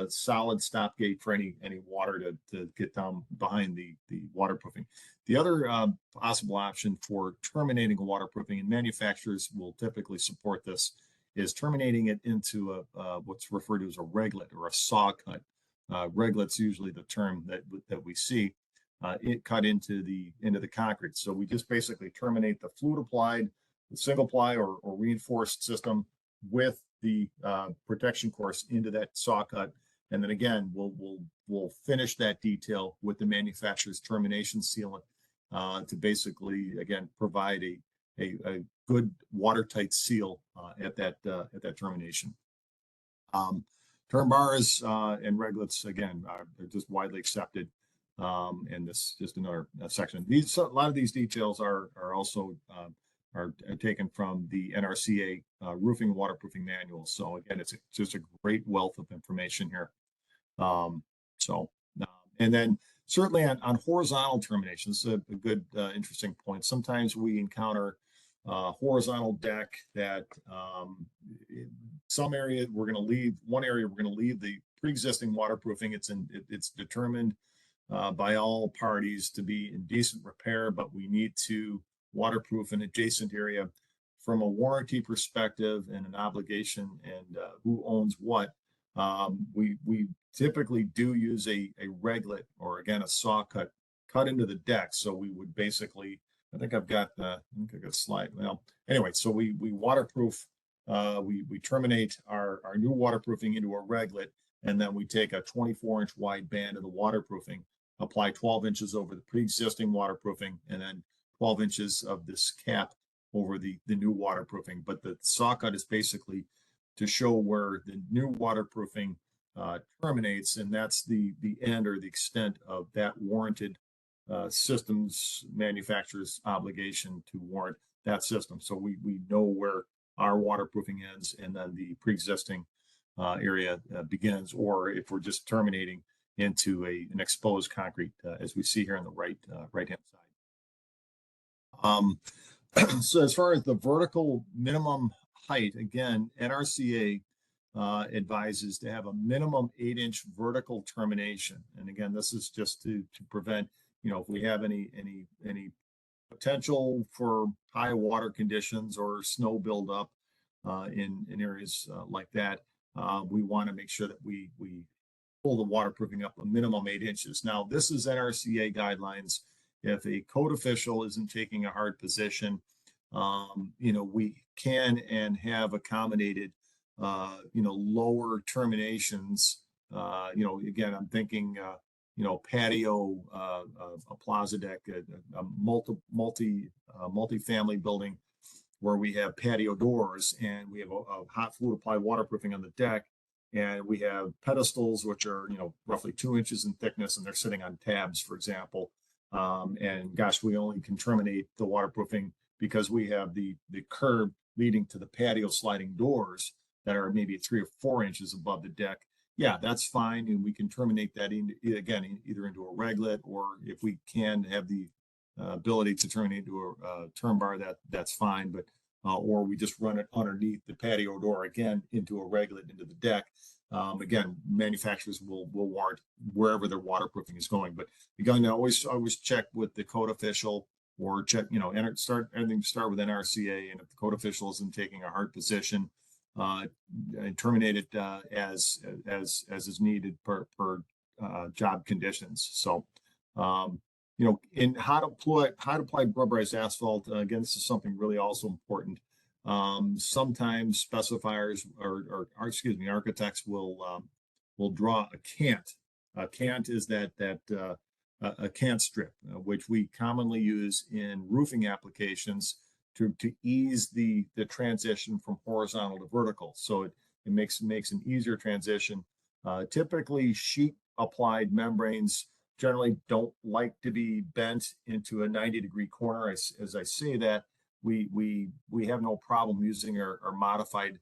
Speaker 1: solid stop gate for any water to get down behind the waterproofing. The other possible option for terminating a waterproofing, and manufacturers will typically support this, is terminating it into what's referred to as a reglet or a saw cut. Reglet's usually the term that we see. It cut into the concrete. So we just basically terminate the fluid applied, the single ply or reinforced system with the protection course into that saw cut, and then again we'll finish that detail with the manufacturer's termination sealant to basically again provide a good watertight seal at that termination. Term bars and reglets again are just widely accepted, and this just another section. A lot of these details are also are taken from the NRCA roofing waterproofing manual. So again, it's just a great wealth of information here. And then certainly on horizontal termination, this is a good, interesting point. Sometimes we encounter horizontal deck that some area we're going to leave, one area we're going to leave the pre-existing waterproofing. It's determined by all parties to be in decent repair, but we need to waterproof an adjacent area. From a warranty perspective and an obligation and who owns what, we typically do use a reglet, or again a saw cut into the deck. So we would basically, I think I got a slide. Well, anyway, so we waterproof, we terminate our new waterproofing into a reglet, and then we take a 24-inch wide band of the waterproofing, apply 12 inches over the pre-existing waterproofing, and then 12 inches of this cap over the new waterproofing. But the saw cut is basically to show where the new waterproofing terminates, and that's the end or the extent of that warranted systems manufacturer's obligation to warrant that system. So we know where our waterproofing ends and then the pre-existing area begins, or if we're just terminating into an exposed concrete, as we see here on the right-hand side. So as far as the vertical minimum height, again, NRCA advises to have a minimum 8-inch vertical termination. And again, this is just to prevent, if we have any potential for high water conditions or snow buildup in areas like that, we want to make sure that we pull the waterproofing up a minimum 8 inches. Now, this is NRCA guidelines. If a code official isn't taking a hard position, we can and have accommodated, lower terminations. Again, I'm thinking, patio, a plaza deck, a multi-family building where we have patio doors and we have a hot fluid applied waterproofing on the deck, and we have pedestals which are roughly 2 inches in thickness, and they're sitting on tabs, for example. And gosh, we only can terminate the waterproofing because we have the curb leading to the patio sliding doors that are maybe 3 or 4 inches above the deck. Yeah, that's fine, and we can terminate that again either into a reglet, or if we can have the ability to turn into a term bar, that's fine. But or we just run it underneath the patio door again into a reglet into the deck. Again, manufacturers will warrant wherever their waterproofing is going. But again, always check with the code official, or check, start with NRCA, and if the code official isn't taking a hard position, and terminate it as is needed per job conditions. So, in how to apply rubberized asphalt. Again, this is something really also important. Sometimes specifiers or architects will draw a cant. A cant is a cant strip, which we commonly use in roofing applications to ease the transition from horizontal to vertical. So it makes an easier transition. Typically, sheet applied membranes generally don't like to be bent into a 90-degree corner. As I say that, we have no problem using our modified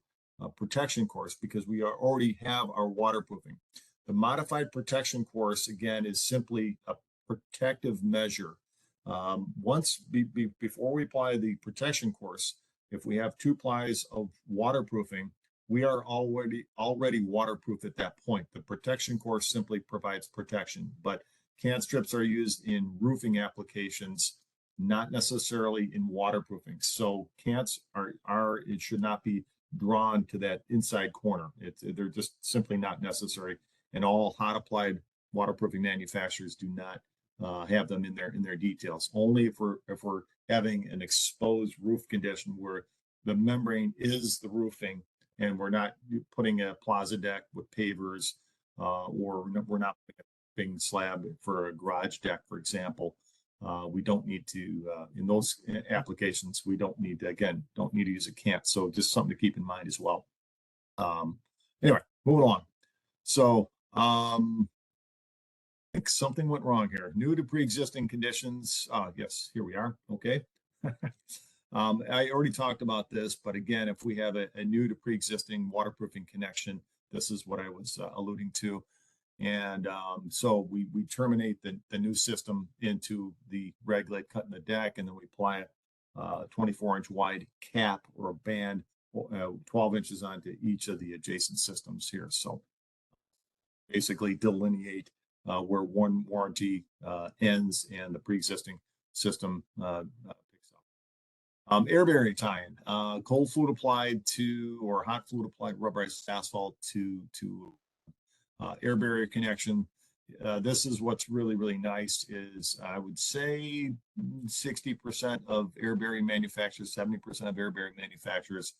Speaker 1: protection course, because we already have our waterproofing. The modified protection course, again, is simply a protective measure. Before we apply the protection course, if we have 2 plies of waterproofing, we are already waterproof at that point. The protection course simply provides protection, but cant strips are used in roofing applications, not necessarily in waterproofing. So cants it should not be drawn to that inside corner. They're just simply not necessary, and all hot applied waterproofing manufacturers do not have them in their details. Only if we're having an exposed roof condition where the membrane is the roofing, and we're not putting a plaza deck with pavers, or we're not putting a roofing slab for a garage deck, for example. We don't need to, in those applications, we don't need to use a cant. So just something to keep in mind as well. Anyway, moving on. So I think something went wrong here. New to pre-existing conditions. Yes, here we are. Okay. I already talked about this, but again, if we have a new to pre-existing waterproofing connection, this is what I was alluding to. And so we terminate the new system into the reglet cut in the deck, and then we apply a 24-inch wide cap or a band, 12 inches onto each of the adjacent systems here. So basically delineate where one warranty ends and the pre-existing system picks up. Air barrier tie-in, cold fluid applied to, or hot fluid applied rubberized asphalt to air barrier connection. This is what's really, really nice is, I would say 60% of air barrier manufacturers, 70% of air barrier manufacturers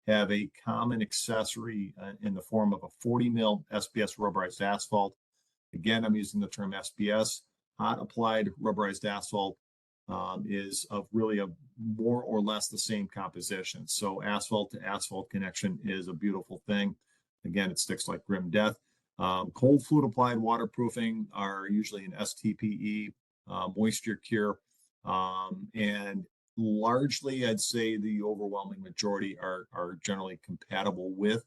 Speaker 1: have a common accessory in the form of a 40 mil SPS rubberized asphalt. Again, I'm using the term SPS. Hot applied rubberized asphalt is of really a more or less the same composition. So asphalt to asphalt connection is a beautiful thing. Again, it sticks like grim death. Cold fluid applied waterproofing are usually an STPE, moisture cure, and largely I'd say the overwhelming majority are generally compatible with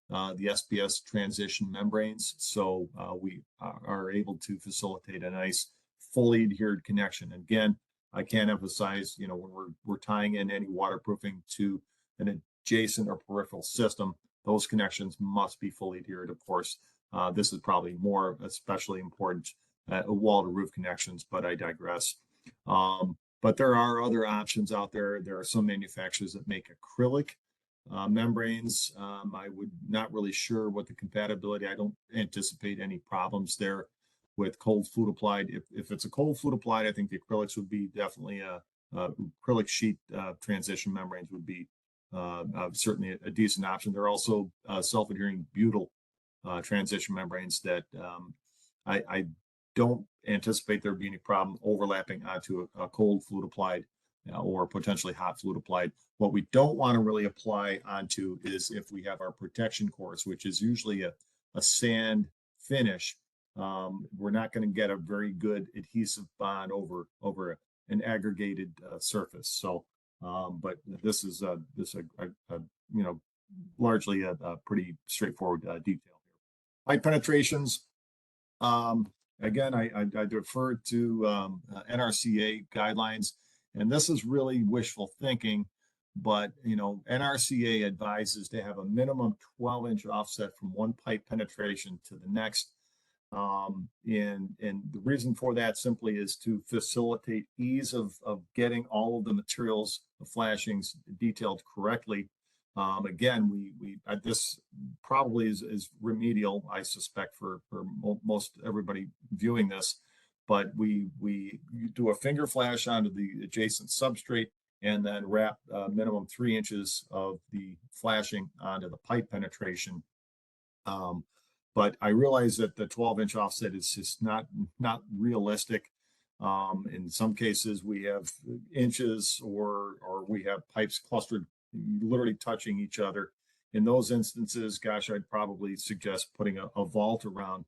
Speaker 1: the SPS transition membranes. So we are able to facilitate a nice fully adhered connection. Again, I can't emphasize, when we're tying in any waterproofing to an adjacent or peripheral system, those connections must be fully adhered, of course. This is probably more especially important wall to roof connections, but I digress. But there are other options out there. There are some manufacturers that make acrylic membranes. I would not really sure what the compatibility. I don't anticipate any problems there with cold fluid applied. If it's a cold fluid applied, I think the acrylics would be definitely acrylic sheet transition membranes would be certainly a decent option. There are also self-adhering butyl transition membranes that I don't anticipate there being any problem overlapping onto a cold fluid applied or potentially hot fluid applied. What we don't want to really apply onto is if we have our protection course, which is usually a sand finish. We're not going to get a very good adhesive bond over an aggregated surface. So, but this is largely a pretty straightforward detail. Pipe penetrations. again, I defer to NRCA guidelines, and this is really wishful thinking, but NRCA advises to have a minimum 12-inch offset from one pipe penetration to the next. And the reason for that simply is to facilitate ease of getting all of the materials, the flashings detailed correctly. Again, this probably is remedial, I suspect, for most everybody viewing this, but we do a finger flash onto the adjacent substrate and then wrap minimum 3 inches of the flashing onto the pipe penetration. But I realize that the 12-inch offset is just not realistic. In some cases, we have inches or we have pipes clustered, literally touching each other. In those instances, gosh, I'd probably suggest putting a vault around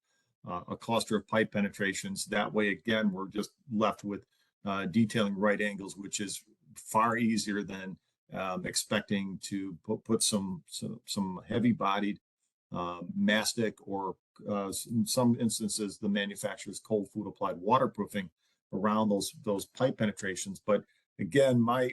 Speaker 1: a cluster of pipe penetrations. That way, again, we're just left with detailing right angles, which is far easier than expecting to put some heavy-bodied mastic, or in some instances, the manufacturer's cold fluid applied waterproofing around those pipe penetrations. But again, my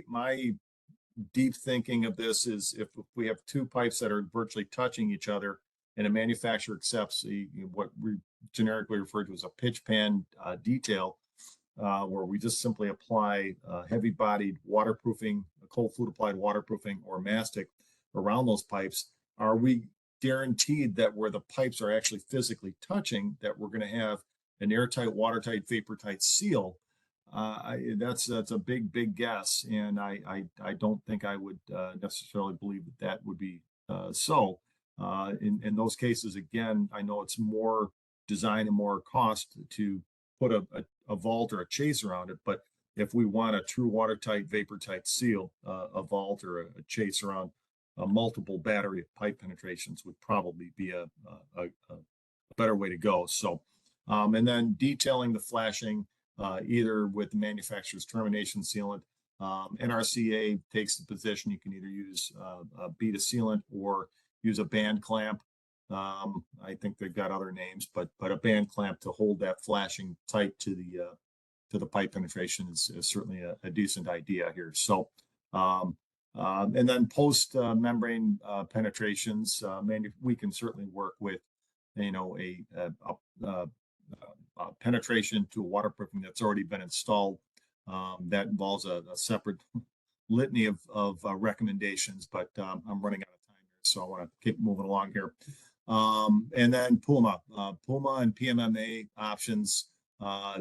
Speaker 1: deep thinking of this is if we have two pipes that are virtually touching each other and a manufacturer accepts what we generically refer to as a pitch pan detail, where we just simply apply heavy-bodied waterproofing, cold fluid applied waterproofing or mastic around those pipes, are we guaranteed that where the pipes are actually physically touching, that we're going to have an airtight, watertight, vapor-tight seal? That's a big guess, and I don't think I would necessarily believe that would be so. In those cases, again, I know it's more design and more cost to put a vault or a chase around it, but if we want a true watertight, vapor-tight seal, a vault or a chase around a multiple battery of pipe penetrations would probably be a better way to go. So, and then detailing the flashing, either with the manufacturer's termination sealant. NRCA takes the position you can either use a bead sealant or use a band clamp. I think they've got other names, but a band clamp to hold that flashing tight to the pipe penetration is certainly a decent idea here. So, and then post membrane penetrations, we can certainly work with, a penetration to a waterproofing that's already been installed. That involves a separate litany of recommendations, but I'm running out of time here, so I want to keep moving along here. And then Puma and PMMA options.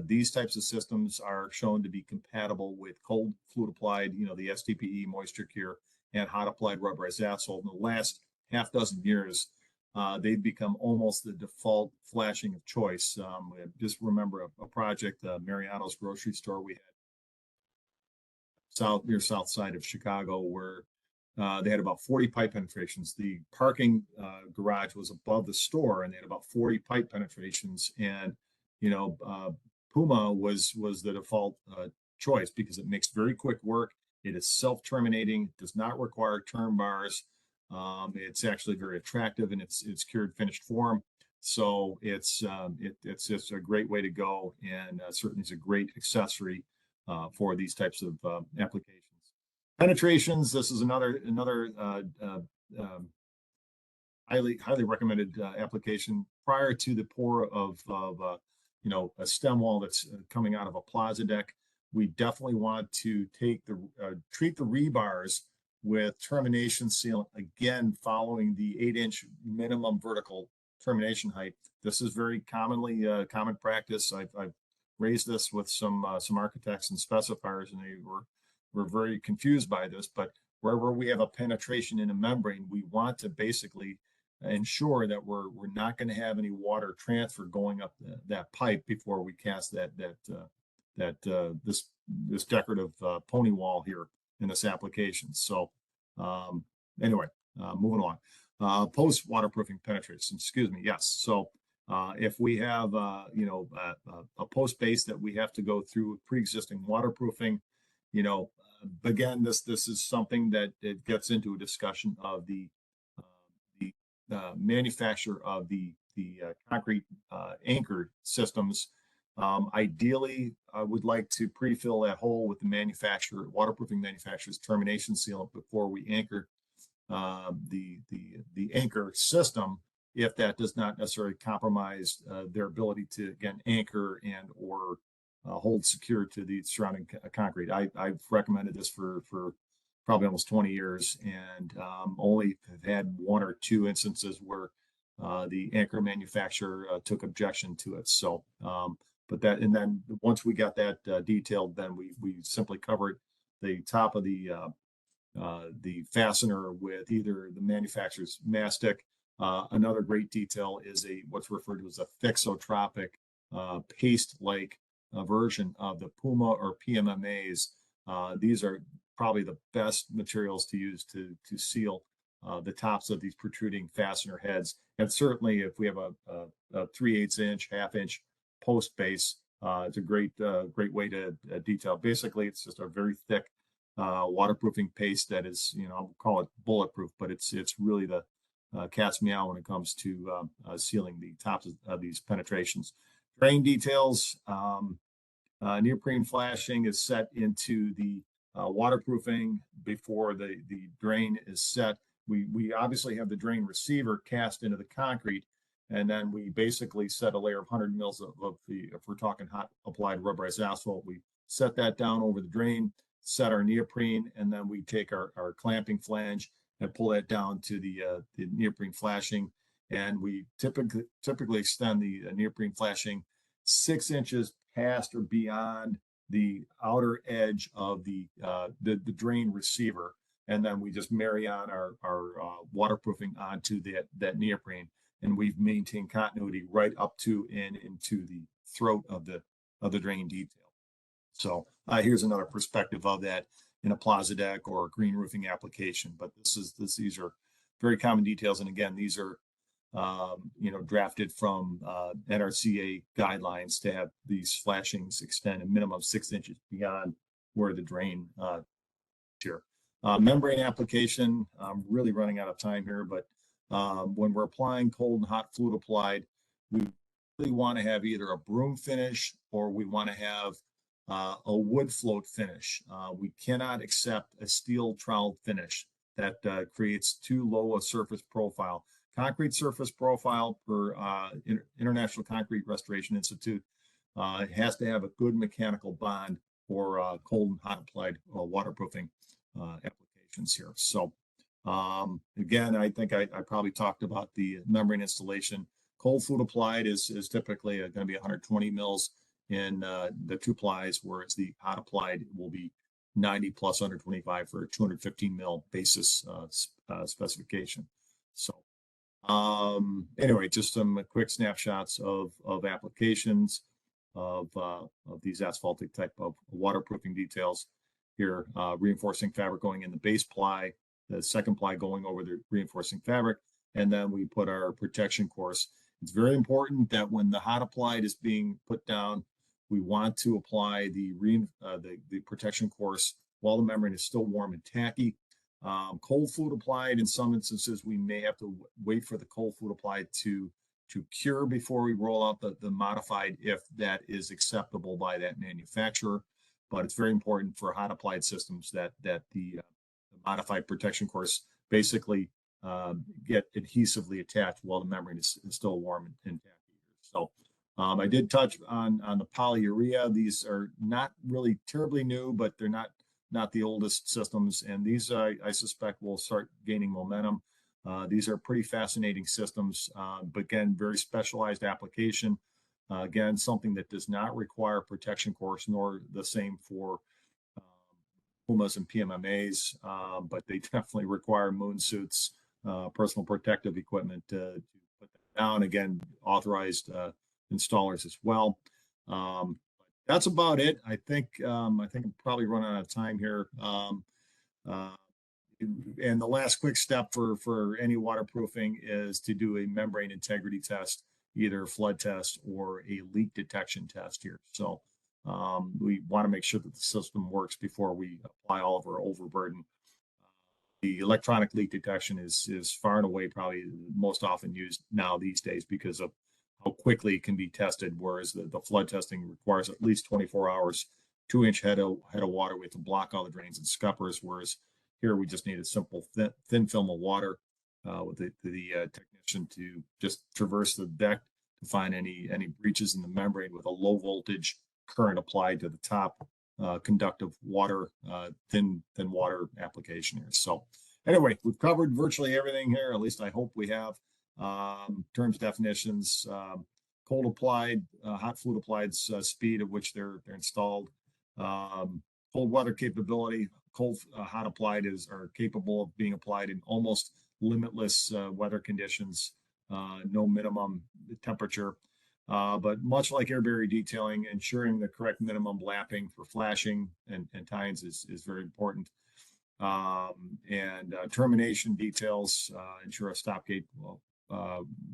Speaker 1: These types of systems are shown to be compatible with cold fluid applied, the STPE moisture cure, and hot applied rubberized asphalt. In the last half dozen years, they've become almost the default flashing of choice. Just remember a project, Mariano's grocery store we had near south side of Chicago, where they had about 40 pipe penetrations. The parking garage was above the store, and they had about 40 pipe penetrations. And Puma was the default choice because it makes very quick work. It is self-terminating, does not require term bars. It's actually very attractive in its cured finished form. So it's just a great way to go, and certainly is a great accessory for these types of applications. Penetrations. This is another highly recommended application prior to the pour of a stem wall that's coming out of a plaza deck. We definitely want to treat the rebars with termination sealant, again following the 8-inch minimum vertical termination height. This is very common practice. I've raised this with some architects and specifiers, and they were very confused by this. But wherever we have a penetration in a membrane, we want to basically ensure that we're not going to have any water transfer going up that pipe before we cast this decorative pony wall here in this application. So anyway, moving along. Post waterproofing penetration. Excuse me. Yes. So if we have a post base that we have to go through pre-existing waterproofing, again, this is something that it gets into a discussion of the manufacturer of the concrete anchored systems. Ideally, I would like to pre-fill that hole with the waterproofing manufacturer's termination sealant before we anchor the anchor system, if that does not necessarily compromise their ability to again anchor and or hold secure to the surrounding concrete. I've recommended this for probably almost 20 years, and only have had one or two instances where the anchor manufacturer took objection to it. So, but that, and then once we got that detailed, then we simply covered the top of the fastener with either the manufacturer's mastic. Another great detail is what's referred to as a thixotropic paste-like version of the Puma or PMMAs. These are probably the best materials to use to seal the tops of these protruding fastener heads. And certainly if we have a 3/8 inch, half-inch post base, it's a great way to detail. Basically, it's just a very thick waterproofing paste that is, I'll call it bulletproof, but it's really the cat's meow when it comes to sealing the tops of these penetrations. Drain details, neoprene flashing is set into the waterproofing before the drain is set. We obviously have the drain receiver cast into the concrete, and then we basically set a layer of 100 mils of the, if we're talking hot applied rubberized asphalt, we set that down over the drain, set our neoprene, and then we take our clamping flange and pull that down to the neoprene flashing. And we typically extend the neoprene flashing 6 inches past or beyond the outer edge of the drain receiver. And then we just marry on our waterproofing onto that neoprene. And we've maintained continuity right up to and into the throat of the drain detail. So here's another perspective of that in a plaza deck or a green roofing application. But these are very common details. And again, these are drafted from NRCA guidelines to have these flashings extend a minimum of 6 inches beyond where the drain here. Membrane application, I'm really running out of time here, but when we're applying cold and hot fluid applied, we really want to have either a broom finish or we want to have a wood float finish. We cannot accept a steel trowel finish that creates too low a surface profile. Concrete surface profile per International Concrete Restoration Institute has to have a good mechanical bond for cold and hot applied waterproofing applications here. So again, I think I probably talked about the membrane installation. Cold fluid applied is typically going to be 120 mils in the 2 plies, whereas the hot applied will be 90 plus 125 for a 215 mil basis specification. So anyway, just some quick snapshots of applications of these asphaltic type of waterproofing details here. Reinforcing fabric going in the base ply, the second ply going over the reinforcing fabric, and then we put our protection course. It's very important that when the hot applied is being put down, we want to apply the protection course while the membrane is still warm and tacky. Cold fluid applied, in some instances, we may have to wait for the cold fluid applied to cure before we roll out the modified, if that is acceptable by that manufacturer. But it's very important for hot applied systems that the modified protection course basically get adhesively attached while the membrane is still warm and tacky. So I did touch on the polyurea. These are not really terribly new, but they're not the oldest systems. And these, I suspect, will start gaining momentum. These are pretty fascinating systems, but again, very specialized application. Again, something that does not require protection course, nor the same for Pumas and PMMAs, but they definitely require moon suits, personal protective equipment to put that down. Again, authorized installers as well. That's about it. I think I'm probably running out of time here. And the last quick step for any waterproofing is to do a membrane integrity test, either a flood test or a leak detection test here. So we want to make sure that the system works before we apply all of our overburden. The electronic leak detection is far and away probably most often used now these days because of how quickly it can be tested, whereas the flood testing requires at least 24 hours, 2-inch head of water. We have to block all the drains and scuppers, whereas here we just need a simple thin film of water with the technician to just traverse the deck to find any breaches in the membrane with a low voltage current applied to the top conductive water, thin water application here. So anyway, we've covered virtually everything here. At least I hope we have. Terms, definitions, cold applied, hot fluid applied speed at which they're installed, cold weather capability. Cold, hot applied are capable of being applied in almost limitless weather conditions, no minimum temperature. But much like air barrier detailing, ensuring the correct minimum lapping for flashing and tines is very important. Termination details ensure a stop gate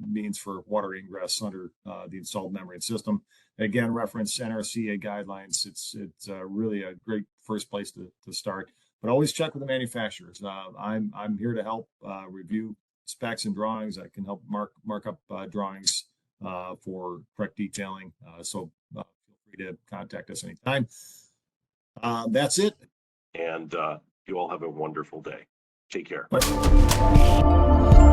Speaker 1: means for water ingress under the installed membrane system. Again, reference NRCA guidelines. It's really a great first place to start. But always check with the manufacturers. I'm here to help review specs and drawings. I can help mark up drawings for correct detailing. So feel free to contact us anytime. That's it.
Speaker 2: And you all have a wonderful day. Take care.
Speaker 1: Bye.